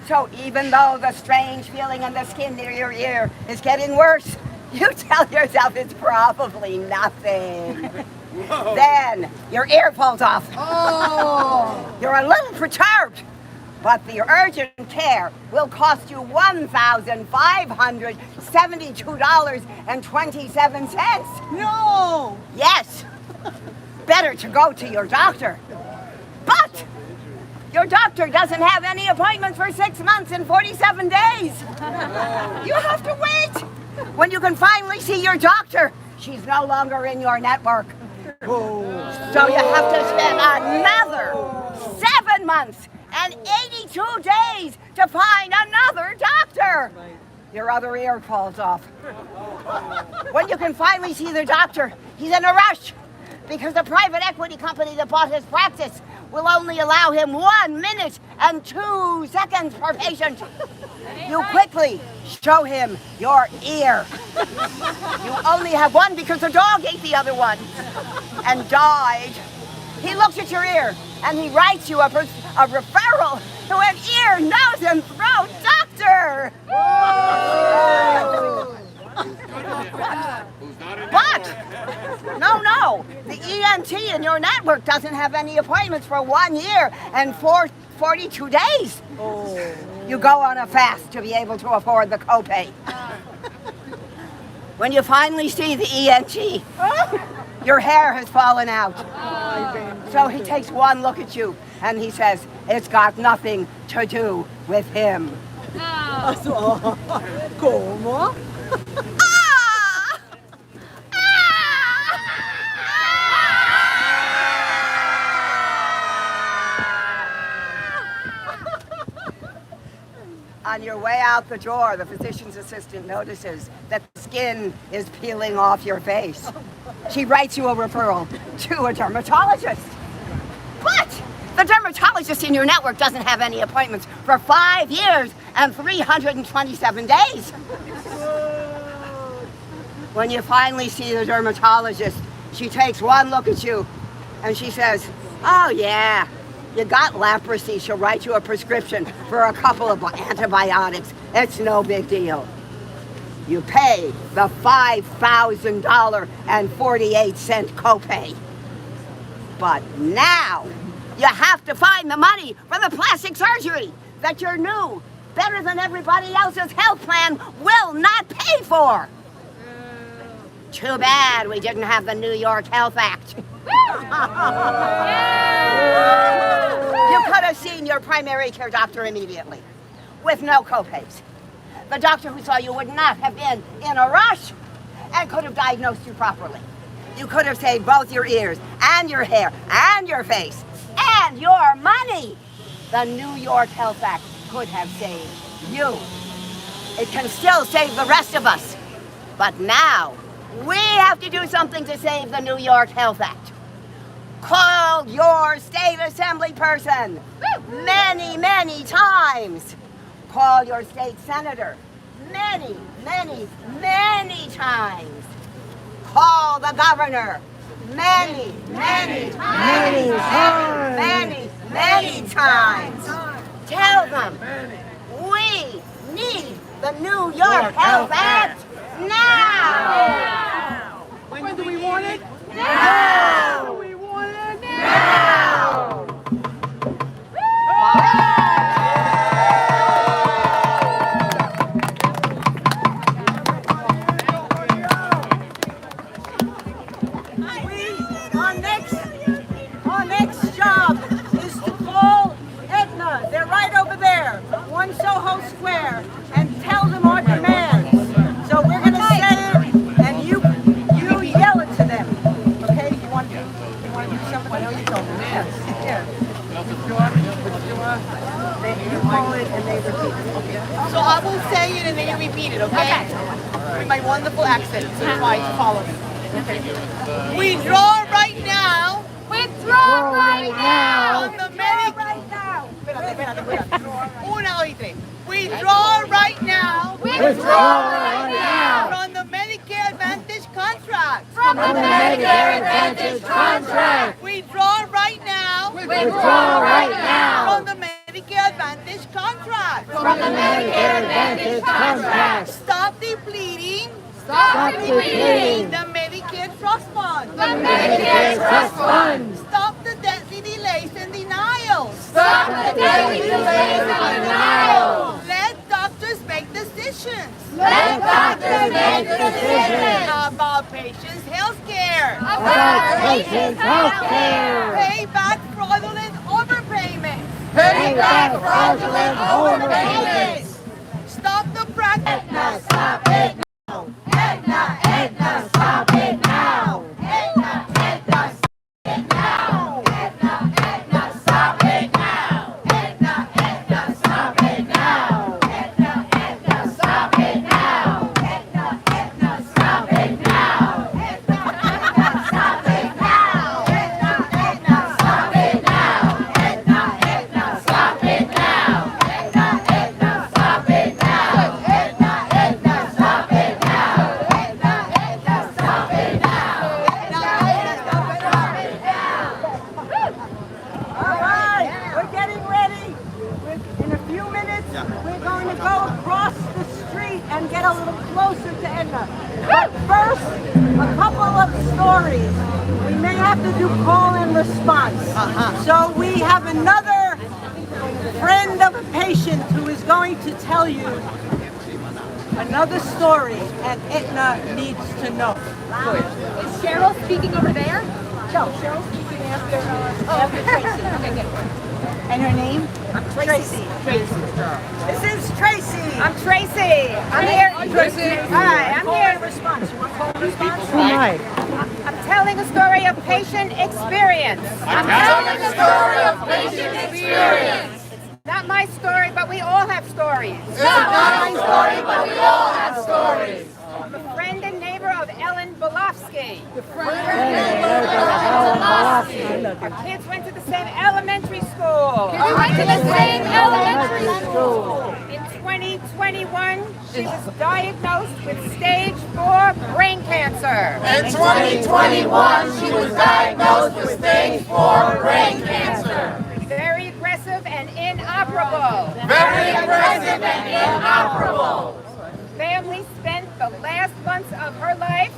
So even though the strange feeling in the skin near your ear is getting worse, you tell yourself it's probably nothing. Whoa. Then your ear falls off. Oh! You're a little perturbed, but the urgent care will cost you $1,572.27. No! Yes, better to go to your doctor. But your doctor doesn't have any appointments for 6 months and 47 days. You have to wait. When you can finally see your doctor, she's no longer in your network. Whoa. So you have to spend another 7 months and 82 days to find another doctor. Your other ear falls off. When you can finally see the doctor, he's in a rush because the private equity company that bought his practice will only allow him 1 minute and 2 seconds per patient. You quickly show him your ear. You only have one because the dog ate the other one and died. He looks at your ear and he writes you a referral to an ear, nose, and throat doctor. But, no, the ENT in your network doesn't have any appointments for 1 year and 42 days. You go on a fast to be able to afford the copay. When you finally see the ENT, your hair has fallen out. So he takes one look at you and he says, it's got nothing to do with him. ¿Cómo? On your way out the door, the physician's assistant notices that the skin is peeling off your face. She writes you a referral to a dermatologist. But the dermatologist in your network doesn't have any appointments for 5 years and 327 days. When you finally see the dermatologist, she takes one look at you and she says, oh yeah, you got leprosy. She'll write you a prescription for a couple of antibiotics. It's no big deal. You pay the $5,000.48 copay. But now you have to find the money for the plastic surgery that your new, better than everybody else's health plan will not pay for. Too bad we didn't have the New York Health Act. You could have seen your primary care doctor immediately, with no copays. The doctor who saw you would not have been in a rush and could have diagnosed you properly. You could have saved both your ears and your hair and your face and your money. The New York Health Act could have saved you. It can still save the rest of us. But now, we have to do something to save the New York Health Act. Call your state assembly person many, many times. Call your state senator many, many, many times. Call the governor many, many times. Many, many times. Tell them we need the New York Health Act now. When do we want it? Now. We want it Now. Our next job is to call Aetna. They're right over there, 1 Soho Square, and tell them our demands. So we're going to say it, and you yell it to them. Okay? You want to do something? I know you told them. Yes. Yeah. You call it and they repeat it. Okay? So I will say it and then you repeat it, okay? With my wonderful accent, so try to follow me. Okay. We draw right now. Withdraw right now. On the Medicare. Espérate. 1, 2, 3. Withdraw right now. Withdraw right now. From the Medicare Advantage contract. From the Medicare Advantage contract. Withdraw right now. Withdraw right now. From the Medicare Advantage Advantage contract. From the Medicare Advantage contract. Stop depleting Stop depleting the Medicare Trust Fund. the Medicare Trust Fund. Stop the deadly delays and denials. Stop the deadly delays and denials. Let doctors make decisions Let doctors make decisions about patients' health care. about patients' health care. Pay back fraudulent overpayments. Pay back fraudulent overpayments. Stop the practice. Aetna, stop it now. Aetna, Aetna, stop it now. Aetna, Aetna, stop it now. Aetna, Aetna, stop it now. Aetna, Aetna, stop it now. Aetna, Aetna, stop it now. Aetna, Aetna, stop it now. Aetna, Aetna, stop it now. Aetna, Aetna, stop it now. Aetna, Aetna, stop it now. Aetna, Aetna, stop it now. Aetna, Aetna, stop it now. Aetna, Aetna, stop it now. All right, we're getting ready. In a few minutes, we're going to go across the street and get a little closer to Edna. But first, a couple of stories. We may have to do call and response. So we have another friend of a patient who is going to tell you another story, and Aetna needs to know. Is Cheryl speaking over there? No, Cheryl's speaking after Tracy. Okay, good. And her name? Tracy. This is Tracy. I'm Tracy. I'm here. Tracy. Hi, I'm Call here. and response. You want call and response? Right. I'm telling a story of patient experience. I'm telling a story of patient experience. It's not my story, but we all have stories. It's not my story, but we all have stories. I'm a friend and neighbor of Ellen Belofsky. Our kids went to the same elementary school. We went to the same elementary school. In 2021, she was diagnosed with stage 4 brain cancer. In 2021, she was diagnosed with stage 4 brain cancer. Very aggressive and inoperable. Very aggressive and inoperable. Family spent the last months of her life.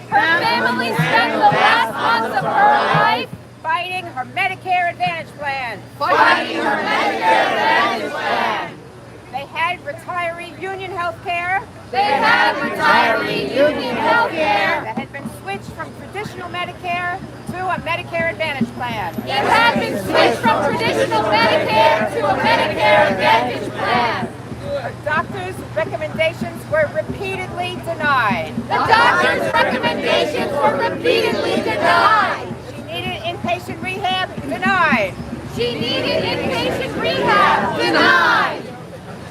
Her family spent the last months of her life Fighting her Medicare Advantage plan. fighting her Medicare Advantage plan. They had retiree union health care They had retiree union health care. that had been switched from traditional Medicare to a Medicare Advantage plan. It had been switched from traditional Medicare to a Medicare Advantage plan. Her doctor's recommendations were repeatedly denied. The doctor's recommendations were repeatedly denied. She needed inpatient rehab, denied. She needed inpatient rehab, denied.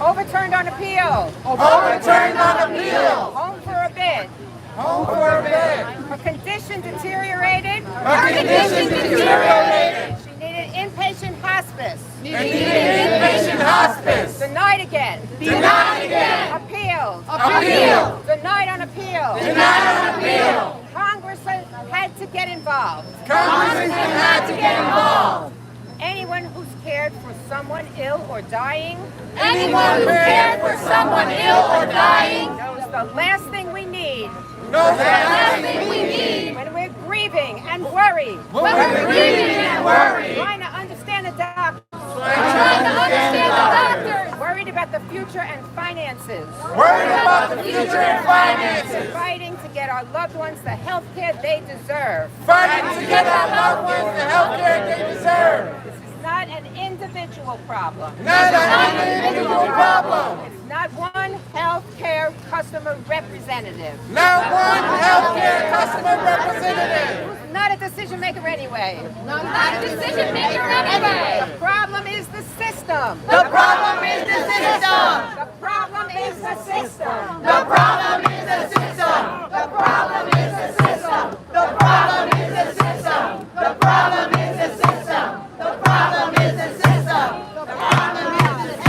Overturned on appeal. Overturned on appeal. Home for a bid. Home for a bed. Her condition deteriorated. Her condition deteriorated. She needed inpatient hospice. She needed inpatient hospice. Denied again. Denied again. Appealed. Appeal. Denied on appeal. Denied on appeal. Congress had to get involved. Congressmen had to get involved. Anyone who's cared for someone ill or dying Anyone who cared for someone ill or dying knows the last thing we need knows the last thing we need when we're grieving and worried, when we're grieving and worried. trying to understand the doctor, Trying to understand the doctors. worried about the future and finances, Worried about the future and finances. fighting to get our loved ones the health care they deserve. Fighting to get our loved ones the health care they deserve. This is not an individual problem. Not an individual problem. It's not one health care customer representative. Not one health care customer representative. Who's not a decision maker anyway. Not a decision maker anyway. The problem is the system. The problem is the system. The problem is the system. The problem is the system. The problem is the system. The problem is the system. The problem is the system. The problem is the system. The problem is the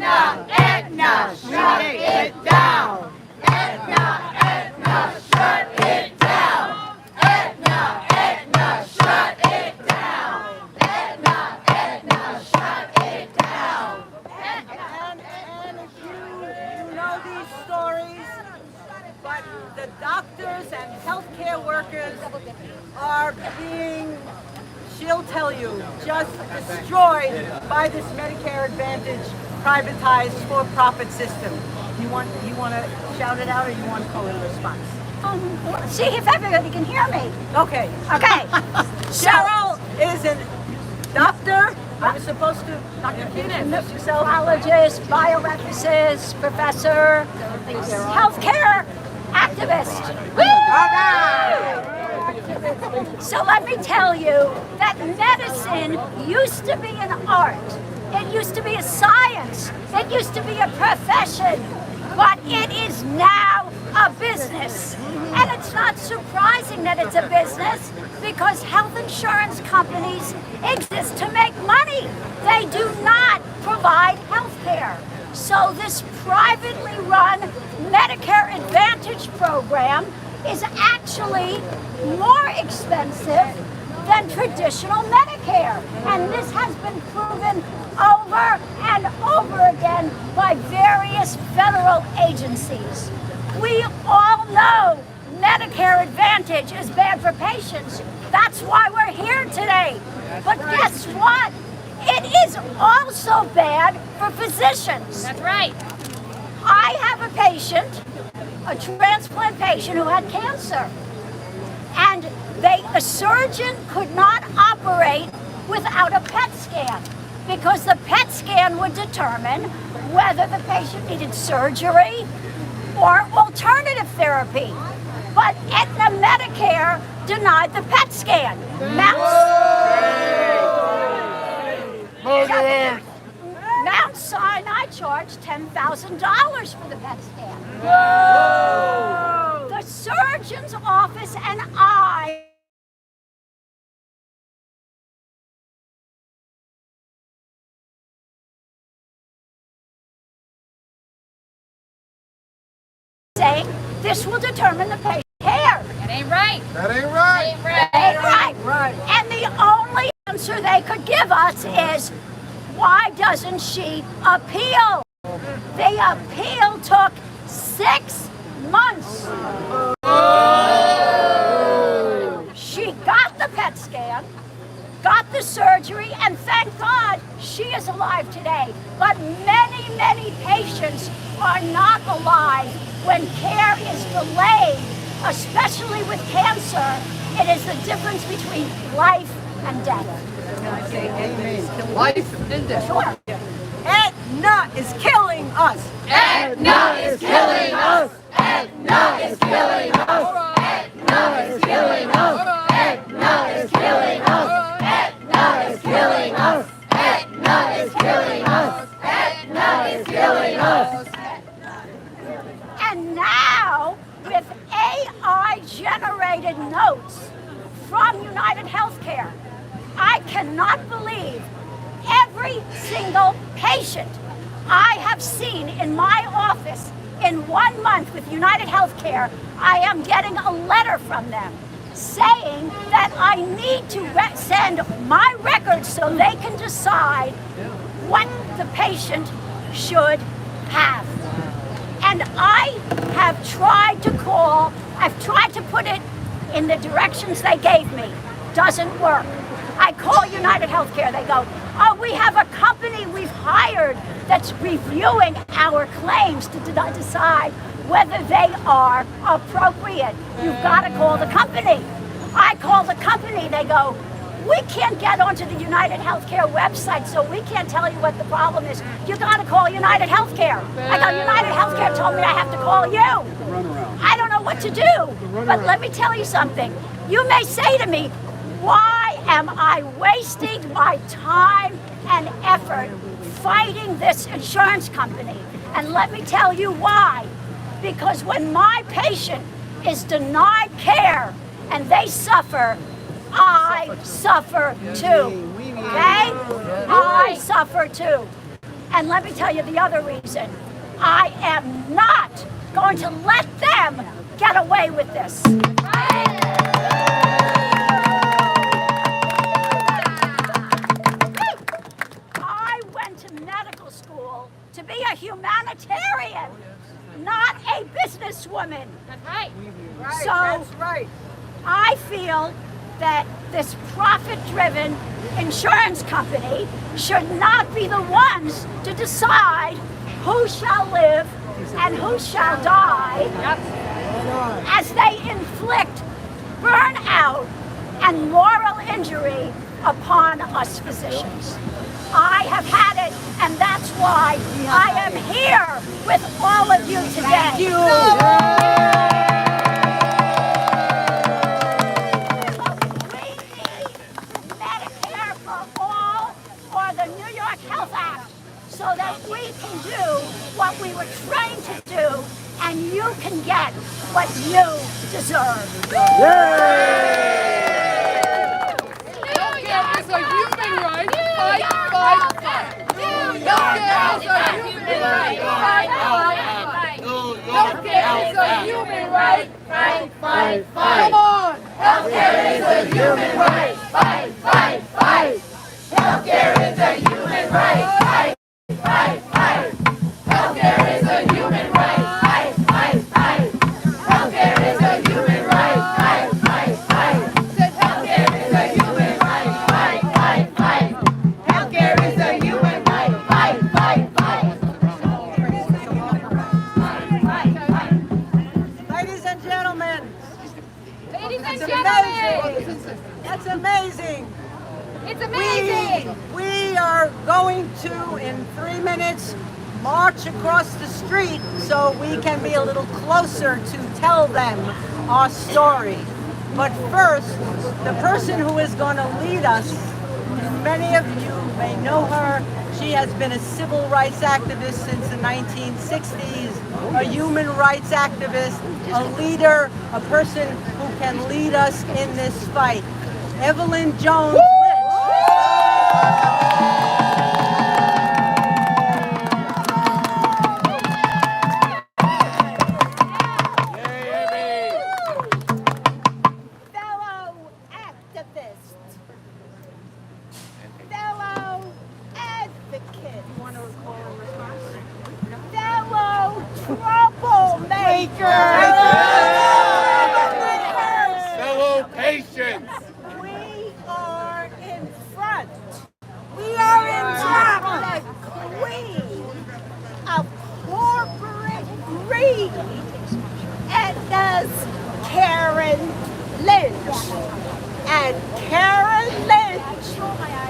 Aetna, shut it down. Aetna, Aetna, shut it down. Aetna, Aetna, shut it down. Aetna, are being, she'll tell you, just destroyed by this Medicare Advantage privatized for-profit system. You want to shout it out, or you want to call it a response? See if everybody can hear me. Okay. Okay. Cheryl is a doctor. I was supposed to introduce yourself. Biologist, bioethicist, professor, healthcare activist. So let me tell you that medicine used to be an art. It used to be a science. It used to be a profession. But it is now a business. And it's not surprising that it's a business because health insurance companies exist to make money. They do not provide health care. So this privately run Medicare Advantage program is actually more expensive than traditional Medicare. And this has been proven over and over again by various federal agencies. We all know Medicare Advantage is bad for patients. That's why we're here today. But guess what? It is also bad for physicians. That's right. I have a patient, a transplant patient who had cancer. And the surgeon could not operate without a PET scan because the PET scan would determine whether the patient needed surgery or alternative therapy. But Aetna Medicare denied the PET scan. Mount Sinai charged $10,000 for the PET scan. The surgeon's office and I saying this will determine the patient care. That ain't right. That ain't right. Ain't right. And the only answer they could give us is, why doesn't she appeal? The appeal took 6 months. She got the PET scan, got the surgery, and thank God she is alive today. But many, many patients are not alive when care is delayed, especially with cancer. It is the difference between life and death. Life and death. Sure. Aetna is killing us. Aetna is killing us. Aetna is killing us. Aetna is killing us. Aetna is killing us. Aetna is killing us. Aetna is killing us. Aetna is killing us. And now, with AI-generated notes from United Healthcare, I cannot believe every single patient I have seen in my office in 1 month with United Healthcare. I am getting a letter from them saying that I need to send my records so they can decide what the patient should have. And I have tried to call, I've tried to put it in the directions they gave me. Doesn't work. I call United Healthcare, they go, oh, we have a company we've hired that's reviewing our claims to decide whether they are appropriate. You've got to call the company. I call the company, they go, we can't get onto the United Healthcare website, so we can't tell you what the problem is. You got to call United Healthcare. I go, United Healthcare told me I have to call you. I don't know what to do, but let me tell you something. You may say to me, why am I wasting my time and effort fighting this insurance company? And let me tell you why. Because when my patient is denied care and they suffer, I suffer too. Okay? I suffer too. And let me tell you the other reason. I am not going to let them get away with this. I went to medical school to be a humanitarian, not a businesswoman. That's right. Right, So that's right. I feel that this profit-driven insurance company should not be the ones to decide who shall live and who shall die, as they inflict burnout and moral injury upon us physicians. I have had it, and that's why I am here with all of you today. Thank you. We need Medicare for all, or the New York Health Act, so that we can do what we were trained to do, and you can get what you deserve. Healthcare is a human right. Fight, fight, fight. Healthcare is a human right. Fight, fight, fight. Healthcare is a human right. Fight, fight, fight. Come on. Healthcare is a human right. Fight, fight, fight. Healthcare is a human right. Fight, fight, fight. Healthcare is a human right. Fight, fight, fight. Healthcare is a human right. Fight, fight, fight. Healthcare is a human right. Fight, fight, fight. Healthcare is a human right. Fight, fight, fight. Ladies and gentlemen, Ladies and that's gentlemen, amazing. That's amazing. it's amazing. We are going to, in 3 minutes, march across the street so we can be a little closer to tell them our story. But first, the person who is going to lead us, many of you may know her. She has been a civil rights activist since the 1960s, a human rights activist, a leader, a person who can lead us in this fight. Evelyn Jones. Fellow activists, fellow advocates, fellow troublemakers, Fellow patients. We are in front. we are in front of the queen of corporate greed, Aetna's Karen Lynch. And Karen Lynch,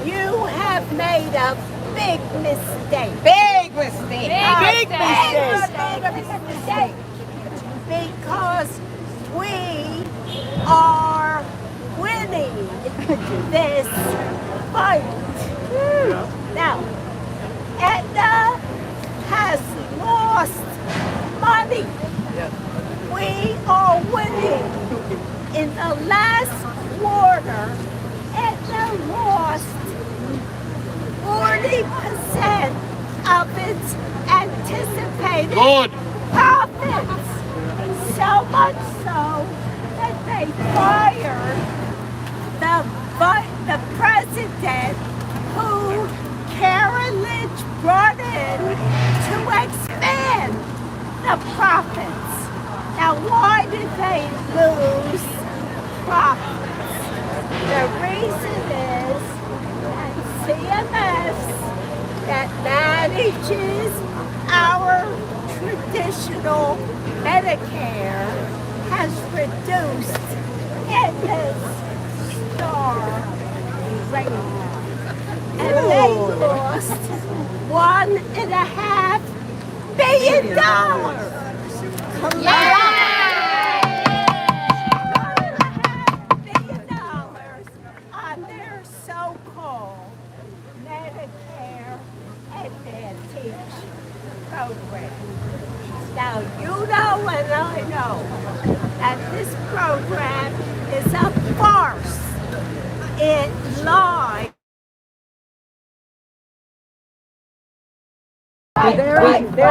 you have made a big mistake. Big mistake. Big Big mistake. Because we are winning this fight. Now, Aetna has lost money. We are winning. In the last quarter, Aetna lost 40% of its anticipated Good. profits. So much so that they fired the president who Karen Lynch brought in to expand the profits. Now, why did they lose profits? The reason is that CMS, that manages our traditional Medicare, has reduced Aetna's star rating. And they lost $1.5 billion. $1.5 billion on their so-called Medicare Advantage program. Now, you know and I know that this program is a farce. It lies. They're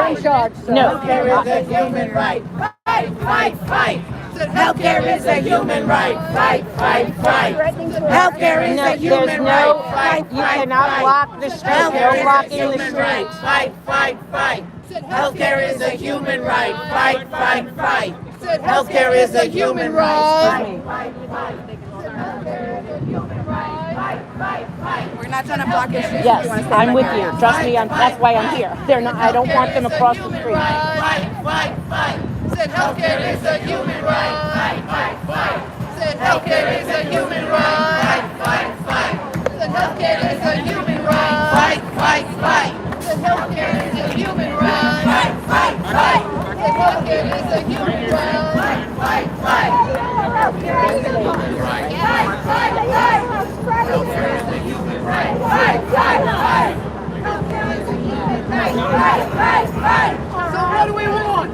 in charge. So. No. Healthcare is a human right. Fight, fight, fight. Healthcare is a human right. Fight, fight, fight. Healthcare is a human right. Fight, You fight, cannot fight. block the street. No Healthcare is a blocking the human right. streets. Fight, fight, fight. Healthcare is a human right. Fight, fight, fight. Healthcare is a human right. We're not trying to block your street. Yes, I'm with you. Trust me, that's why I'm here. They're not. I don't want them across the street. Said healthcare is a human right. Said healthcare is a human right. Said healthcare is a human right. Said healthcare is a human right. Said healthcare is a human right. Healthcare is a human right. Healthcare is a human right. So what do we want?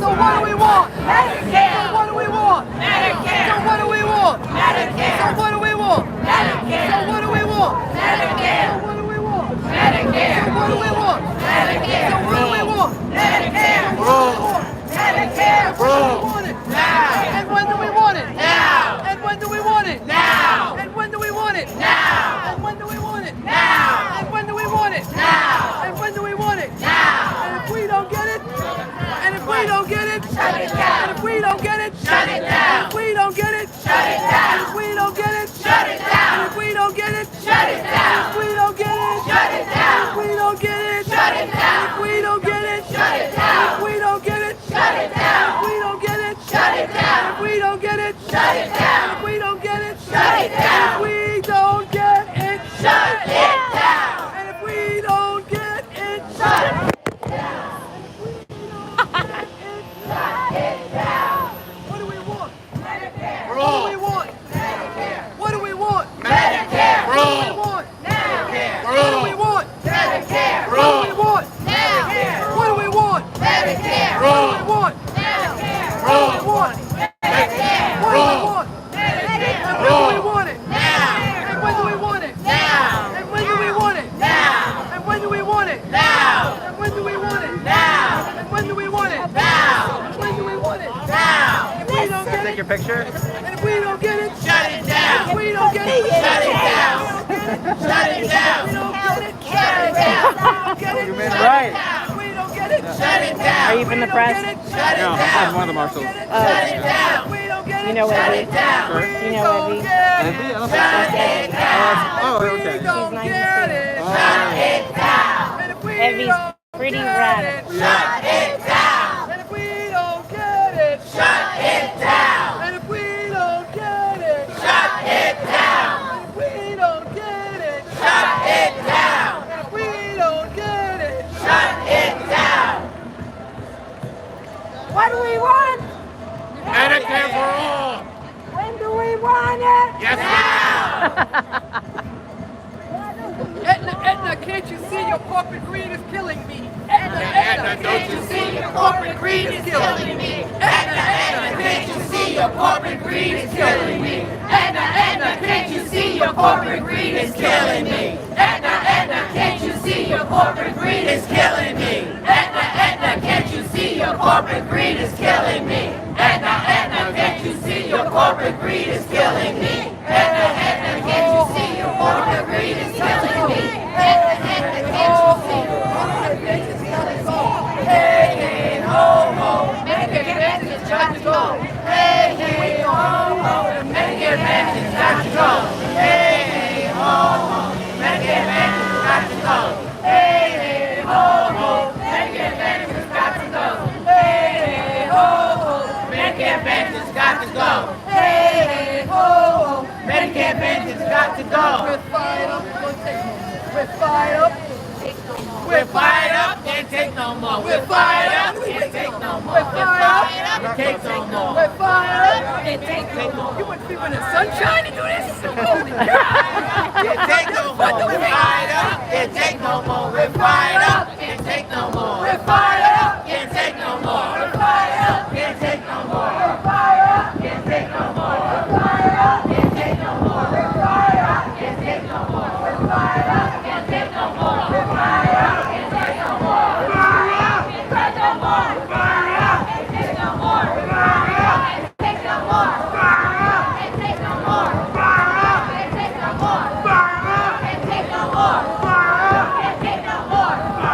So what do we want? Medicare. So what do we want? Medicare. So what do we want? Medicare. So what do we want? Medicare. So what do we want? Medicare. So what do we want? Medicare. So what do we want? Medicare. So what do we want? Medicare. Medicare. When do we want it? Now. And when do we want it? Now. And when do we want it? Now. And when do we want it? Now. And when do we want it? Now. And when do we want it? Now. And when do we want it? Now. And if we don't get it, and if we don't get it, Shut it down. and if we don't get it, Shut it down. and if we don't get it, Shut it down. and if we don't get it, Shut it down. and if we don't get it, Shut it down. if we don't get it, Shut it down. if we don't get it, Shut it down. if we don't get it, Shut it down. if we don't get it, Shut it down. if we don't get it, Shut it down. if we don't get it, Shut it down. if we don't get it, Shut it down. if we don't get it, Shut it down. and if we don't get it, Shut it down. what do we want? Medicare. What do we want? What do we want? Medicare. What do we want? Medicare. What do we want? Medicare. What do we want? Medicare. What do we want? Medicare. What do we want? Medicare. What do we want? Medicare. What do we want? Medicare. And when do we want it? Now. And when do we want it? Now. And when do we want it? Now. And when do we want it? Now. And when do we want it? Now. And when do we want it? Now. And when do we want it? Now. If we don't get it, Your picture? and if we don't get it, Shut it down. if we don't get it, Shut it down. Shut it down. we don't get it, Shut it down. get it, You made it right. if we don't get it, Shut it Are down. you from the press? Shut it No, I'm down. one of the marshals. Shut it down. we don't get it, You know Shut Evie? it down. Sure. You know Evie? Andy? I don't think so. Shut it down. Oh, we okay. don't She's get it, Shut it down. and if we Evie's don't pretty get radical. it, Shut it down. and if we don't get it, Shut it down. and if we don't get it, Shut it down. and if we don't get it, Shut it down. and if we don't get it, Shut it down. What do we want? Medicare for all! When do we want it? Yes, Aetna, can't you see your corporate greed is killing me? Aetna, Can't you see your corporate greed is killing me? Aetna, can't you see your corporate greed is killing me? Aetna, can't you see your corporate greed is killing me? Aetna, can't you see your corporate greed is killing me? Aetna, can't you see your corporate greed is killing me? Aetna, can't you see your corporate greed is killing me? Aetna, can't you see your corporate greed is killing me? Aetna, can't you see your corporate greed is killing me? Hey, hey, ho, ho, Medicare Advantage has got to go. Hey, hey, ho, ho, Medicare Advantage has got to go. Hey, hey, ho, ho, Medicare Advantage has got to go. Hey, hey, ho, ho, Medicare Advantage has got to go. Hey, hey, ho, ho, Medicare Advantage has got to go. Hey, hey, ho, ho, Medicare Advantage has got to go. We're fired up, we're fired up, We're fired up, can't take no more. We're fired up, can't take no more. We're fired up, can't take no more. we're fired up. Can't take no more. You want people in the sunshine to do this? Holy cow! Can't take no more. We're fired up, can't take no more. We're fired up, can't take no more. We're fired up, can't take no more. We're fired up, can't take no more. We're fired up, can't take no more. We're fired up, can't take no more. We're fired up, can't take no more. We're fired up, can't take no more. We're fired up, can't take no more. We're fired up, can't take no more. We're fired up, can't take no more. We're fired up, can't take no more. We're fired up, can't take no more. We're fired up, can't take no more. We're fired up, can't take no more. We're fired up, can't take no more.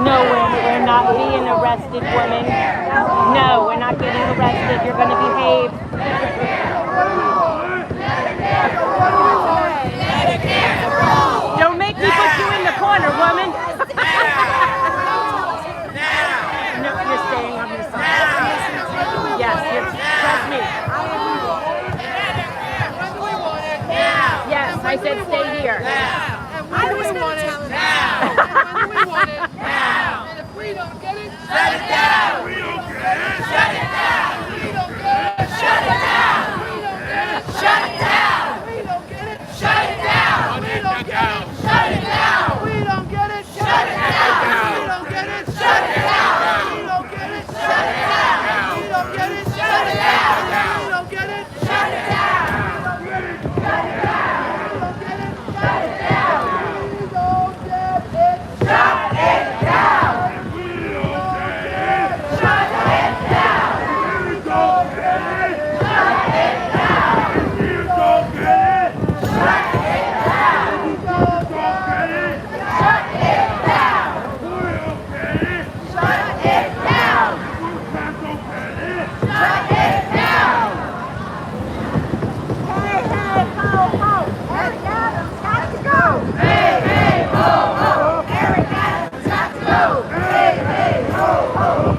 No, we're not being arrested, woman. No, we're not getting arrested. You're going to behave. Don't make me put you in the corner, woman. No, you're staying on your side. Yes, trust me. Yes, I said stay here. When do we want it? Now. When do we want it? Now. And if we don't get it, shut it down. We don't get it. Shut it down. We don't get it. Shut it down. We don't get it. Shut it down. We don't get it. Shut it down. We don't get it. Shut it down. We don't get it. Shut it down. We don't get it. Shut it down. We don't get it. Shut it down. We don't get it. Shut it down. We don't get it. Shut it down. We don't get it. Shut it down.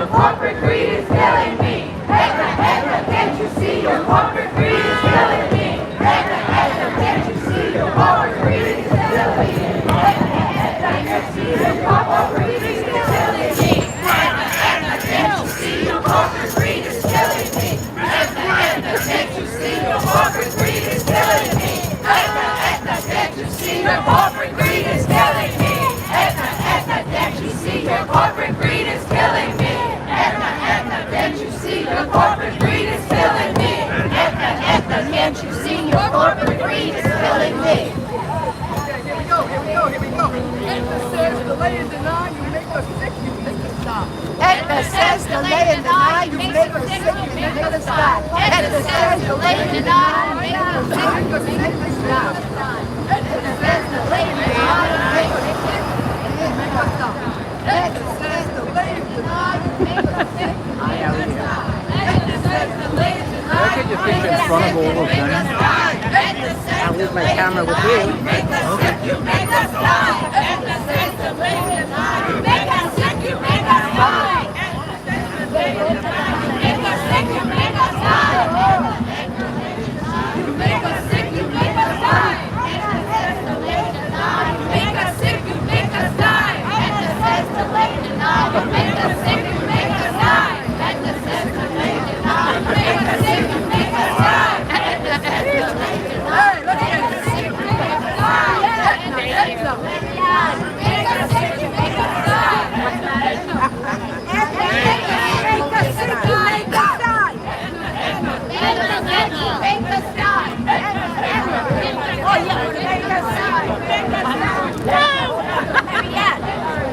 Corporate greed is killing me. Aetna, Aetna, can't you see your corporate greed is killing me? Aetna, Aetna, can't you see your corporate greed is killing me? Aetna, Aetna, can't you see your corporate greed is killing me? Aetna, Aetna, can't you see your corporate greed is killing me? Aetna, Aetna, can't you see your corporate greed is killing me? Aetna, Aetna, can't you see your corporate greed is killing me? Aetna, Aetna, can't you see your corporate greed is killing me? Aetna, Aetna, can't you see your corporate greed is killing me? Aetna, Aetna, can't you see your corporate greed is killing me? Here we go. Aetna says delay and deny, you make us sick, you make us stop. Aetna says delay and deny, you make us sick, you make us stop. Aetna says delay and deny, you make us sick, you make us stop. Aetna says delay and deny, you make us sick, you make us stop. Aetna says delay and deny, you make us sick, you make us stop. Aetna says delay and deny, you make us sick, you make us stop. Aetna says I'll leave my camera with you. make us sick, you make us die. Aetna says delay and deny, you make us sick, you make us die. Aetna says delay and deny, you make us sick, you make us die. You make us sick, you make us die. Aetna says delay and deny, you make us sick, you make us die. Aetna says delay and deny, you make us sick, you make us die. Aetna says delay and deny, you make us sick, you make us die. Aetna says delay and deny, you make us sick, you make us die. Aetna says delay and deny, you make us sick, you make us die. Aetna make us sick, you make us die. Aetna make us die. Oh yeah, make us die. Make us die.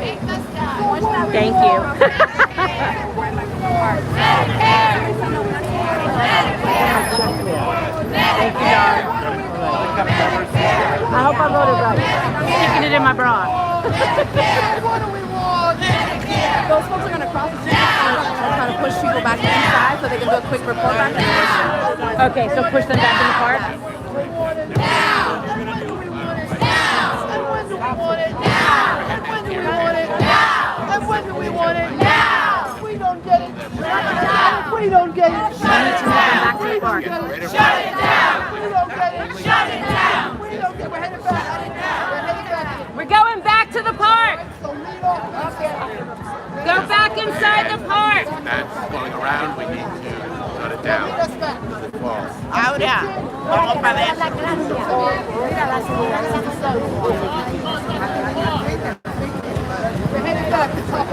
Make us die. Thank you. Medicare. Thank you, darling. I hope I voted right. Sticking it in my bra. What do we want? Those folks are going to cross the street and try to push people back inside so they can do a quick report back to the Okay, so push them back in the park. Now! And when do we want it? Now! And when do we want it? Now! And when do we want it? Now! And when do we want it? Now! If we don't get it, shut it down. If we We don't get it. Back to the park. Shut it down. We don't get it. Shut it down. We don't get it. We're headed back. We're headed back. We're going back to the park. Go back inside the park. That's going around. We need to shut it down. Well, Ahora, vamos para adentro.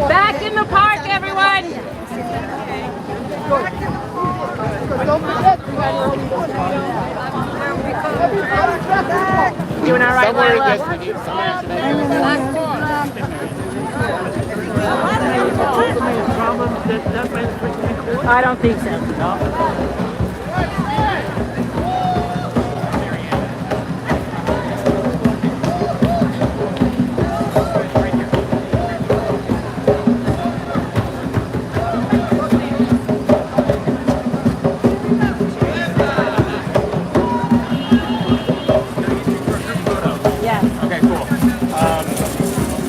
Back in the park, everyone. Don't forget. Doing all right, somewhere in Lila? this, we need someone today. I don't think so. Okay, cool.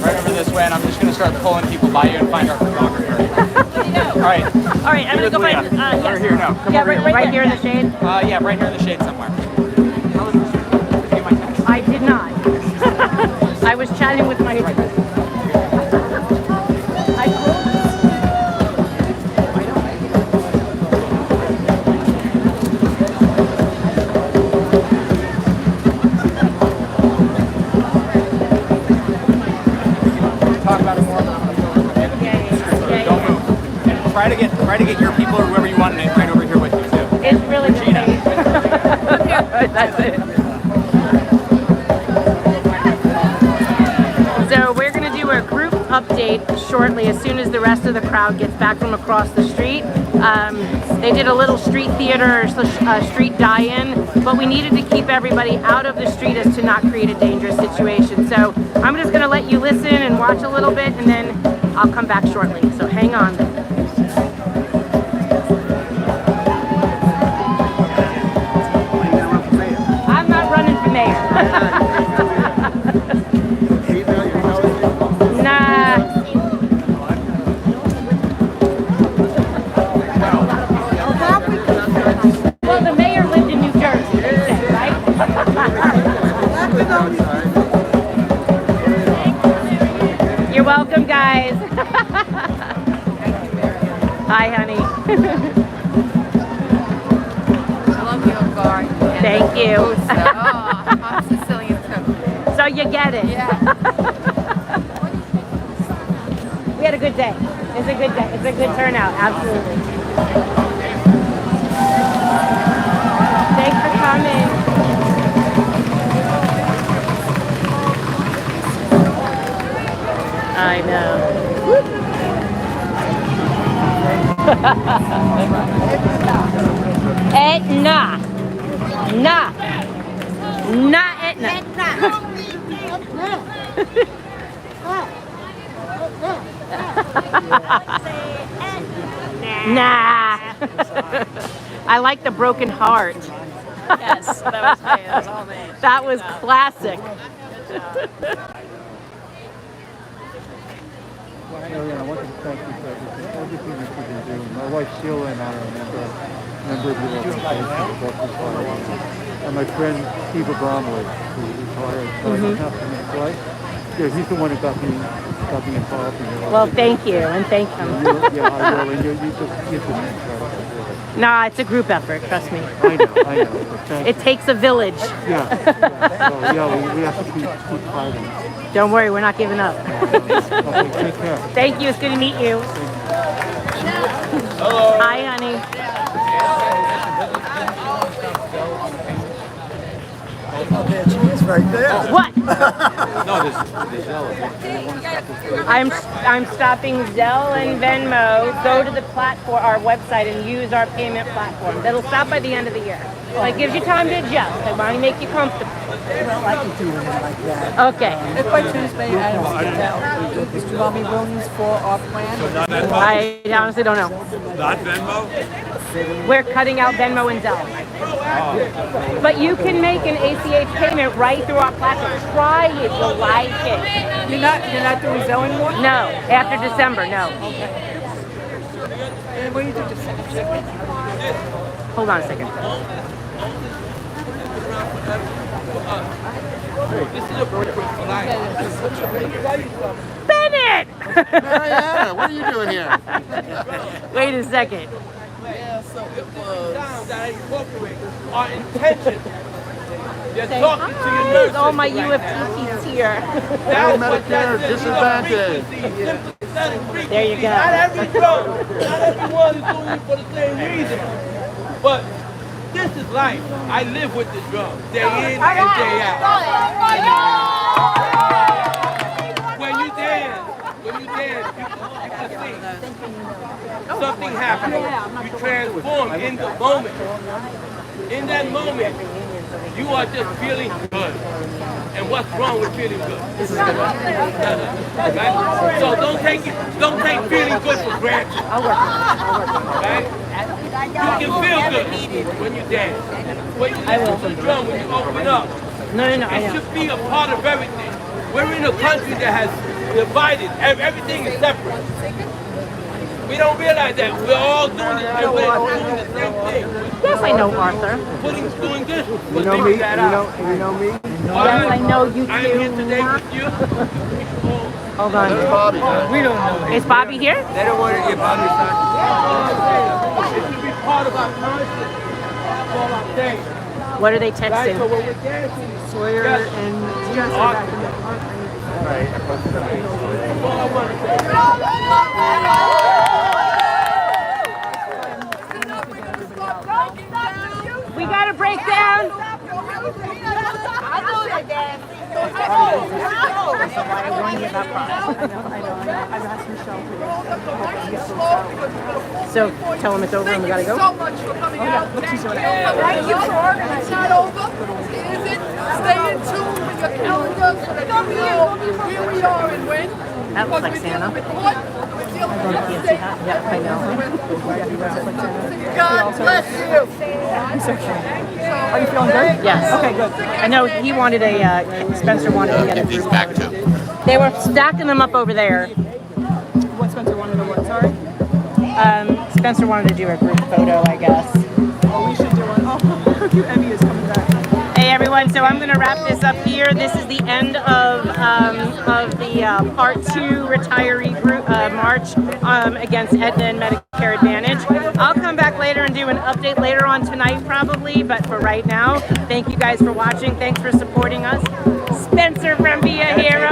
Right over this way, and I'm just going to start pulling people by you and find our photographer. All right. All right, I'm gonna go find. Over here, no. Come Yeah, over here. right here in the shade. Yeah, right here in the shade somewhere. I did not. I was chatting with my. Talk about it more. Don't move. And try to get your people or whoever you want right over here with you too. It's really good. That's it. So we're going to do a group update shortly as soon as the rest of the crowd gets back from across the street. They did a little street theater, street die-in, but we needed to keep everybody out of the street as to not create a dangerous situation. So I'm just going to let you listen and watch a little bit, and then I'll come back shortly. So hang on. I'm not running for mayor. Nah. Well, the mayor lived in New Jersey, they said, right? You're welcome, guys. Hi, honey. I love the old bar. Thank you. Oh, I'm Sicilian too. So you get it. Yeah. We had a good day. It's a good day. It's a good turnout. Absolutely. Thanks for coming. I know. Aetna. Nah. Not Aetna. Nah. I like the broken heart. Yes, that was me. That was all me. That was classic. Ariane, I wanted to thank you for everything that you've been doing. My wife Sheila and I are a member of the Breakfast Party. And my friend Steve Abramowitz, who retired, he's the one who got me involved in it. Well, thank you, and thank him. Yeah, I will. And you've been incredible. Nah, it's a group effort, trust me. I know. It takes a village. Yeah. So, we have to keep fighting. Don't worry, we're not giving up. Okay, take care. Thank you, it's good to meet you. Hello. Hi, honey. It's right there. What? No, there's Zelle. I'm stopping Zelle and Venmo. Go to the platform, our website, and use our payment platform. That'll stop by the end of the year. It gives you time to adjust. I want to make you comfortable. Well, I can do it like that. Okay. If by Tuesday I don't know, do you want me rooms for our plan? I honestly don't know. Not Venmo? We're cutting out Venmo and Zelle. But you can make an ACH payment right through our platform. Try it, you'll like it. You're not doing Zelle anymore? No, after December, no. Okay. Hold on a second. Bennett! Mariana, what are you doing here? Wait a second. Yeah, so it was that incorporate our intention. You're talking to your nurses. All my UFTs here. No Medicare disadvantage. There you go. Not every drug, not everyone is doing it for the same reason. But this is life. I live with the drug day in and day out. When you dance, you can see something happening. You transform in the moment. In that moment, you are just feeling good. And what's wrong with feeling good? Right? So don't take feeling good for granted. Right? You can feel good when you dance. When you listen to the drum, when you open up. No, It should be a part of everything. We're in a country that has divided. Everything is separate. We don't realize that we're all doing it and we're doing the same thing. Yes, I know Arthur. Doing this. You know me? You know me? Yes, I know you I'm here too. today with you. Hold on. Bobby. We don't know. Is Bobby here? They don't want to get Bobby's not. It should be part of our conscience. That's all I'm saying. What are they Right? So texting? when we're dancing, Sawyer yes, and we Jess are are back in the That's all I want to say. We got to break down. So tell him it's over and we gotta go. So much for coming out. Thank you for organizing. It's not over. Is it? Stay in tune with your calendars so that you know where we are and when. That looks like Because we're Santa. dealing with what? We're dealing with state. Yeah, I know. God bless you. Are you feeling good? Yes. Okay, good. I know he wanted Spencer wanted to get a Get these group. back too. They were stacking them up over there. What Spencer wanted to what? Sorry? Spencer wanted to do a group photo, I guess. Oh, we should do it. Oh, cute Emmy is coming back. Hey everyone, so I'm going to wrap this up here. This is the end of the Part 2 retiree group march against Aetna and Medicare Advantage. I'll come back later and do an update later on tonight probably, but for right now, thank you guys for watching. Thanks for supporting us. Spencer from Be a Hero.